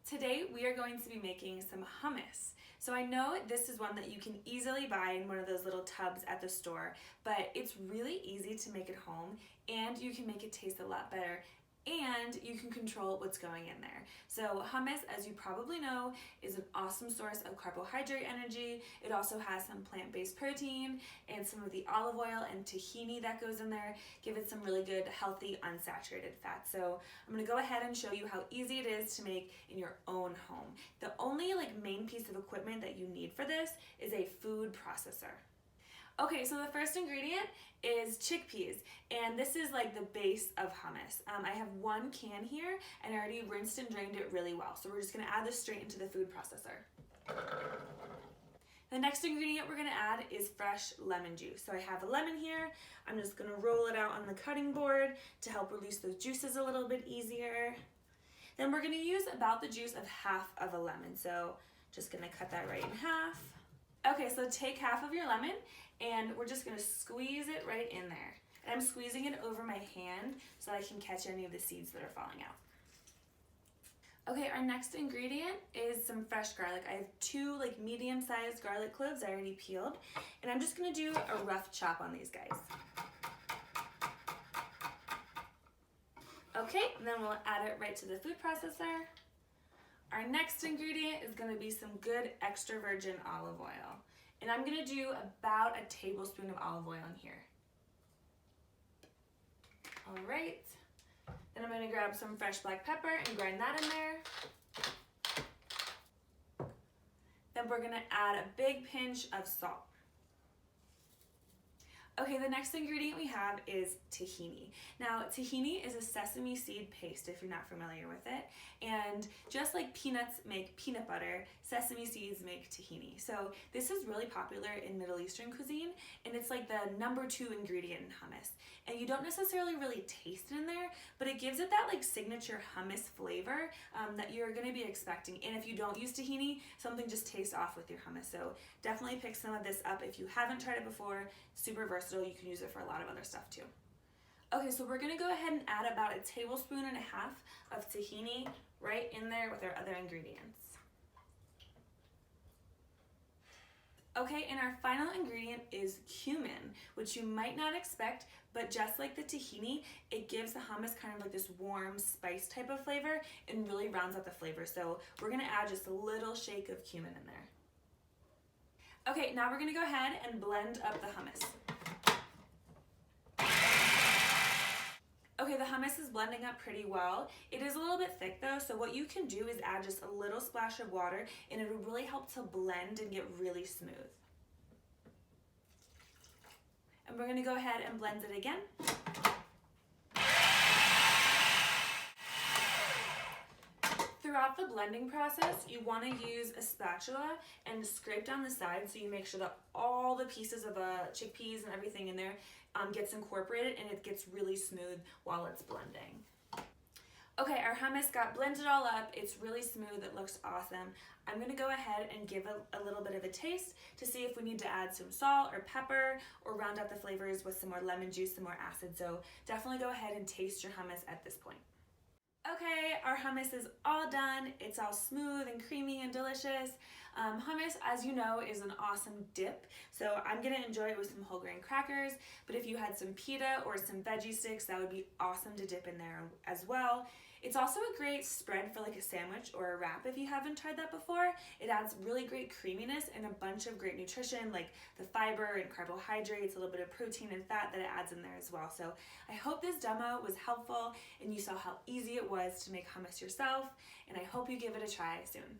Today we are going to be making some hummus. So I know this is one that you can easily buy in one of those little tubs at the store, but it's really easy to make at home and you can make it taste a lot better and you can control what's going in there. So hummus, as you probably know, is an awesome source of carbohydrate energy. It also has some plant-based protein and some of the olive oil and tahini that goes in there. Give it some really good, healthy, unsaturated fat. So I'm gonna go ahead and show you how easy it is to make in your own home. The only main piece of equipment that you need for this is a food processor. Okay, so the first ingredient is chickpeas, and this is like the base of hummus. I have 1 can here, and I already rinsed and drained it really well, so we're just gonna add this straight into the food processor. The next ingredient we're gonna add is fresh lemon juice. So I have a lemon here. I'm just gonna roll it out on the cutting board to help release those juices a little bit easier. Then we're gonna use about the juice of half of a lemon, so just gonna cut that right in half. Okay, so take half of your lemon and we're just gonna squeeze it right in there. And I'm squeezing it over my hand so that I can catch any of the seeds that are falling out. Okay, our next ingredient is some fresh garlic. I have 2 medium-sized garlic cloves I already peeled, and I'm just gonna do a rough chop on these guys. Okay, and then we'll add it right to the food processor. Our next ingredient is gonna be some good extra virgin olive oil. And I'm gonna do about a tablespoon of olive oil in here. All right. Then I'm gonna grab some fresh black pepper and grind that in there. Then we're gonna add a big pinch of salt. Okay, the next ingredient we have is tahini. Now, tahini is a sesame seed paste, if you're not familiar with it. And just like peanuts make peanut butter, sesame seeds make tahini. So this is really popular in Middle Eastern cuisine, and it's like the #2 ingredient in hummus. And you don't necessarily really taste it in there, but it gives it that signature hummus flavor that you're gonna be expecting. And if you don't use tahini, something just tastes off with your hummus. So definitely pick some of this up if you haven't tried it before. Super versatile, you can use it for a lot of other stuff too. Okay, so we're gonna go ahead and add about a tablespoon and a half of tahini right in there with our other ingredients. Okay, and our final ingredient is cumin, which you might not expect, but just like the tahini, it gives the hummus kind of this warm spice type of flavor and really rounds out the flavor. So we're gonna add just a little shake of cumin in there. Okay, now we're gonna go ahead and blend up the hummus. Okay, the hummus is blending up pretty well. It is a little bit thick though, so what you can do is add just a little splash of water and it'll really help to blend and get really smooth. And we're gonna go ahead and blend it again. Throughout the blending process, you want to use a spatula and scrape down the sides so you make sure that all the pieces of the chickpeas and everything in there gets incorporated and it gets really smooth while it's blending. Okay, our hummus got blended all up. It's really smooth. It looks awesome. I'm going to go ahead and give a little bit of a taste to see if we need to add some salt or pepper or round out the flavors with some more lemon juice, some more acid. So definitely go ahead and taste your hummus at this point. Okay, our hummus is all done. It's all smooth and creamy and delicious. Hummus, as you know, is an awesome dip. So I'm gonna enjoy it with some whole grain crackers, but if you had some pita or some veggie sticks, that would be awesome to dip in there as well. It's also a great spread for a sandwich or a wrap if you haven't tried that before. It adds really great creaminess and a bunch of great nutrition like the fiber and carbohydrates, a little bit of protein and fat that it adds in there as well. So I hope this demo was helpful and you saw how easy it was to make hummus yourself, and I hope you give it a try soon.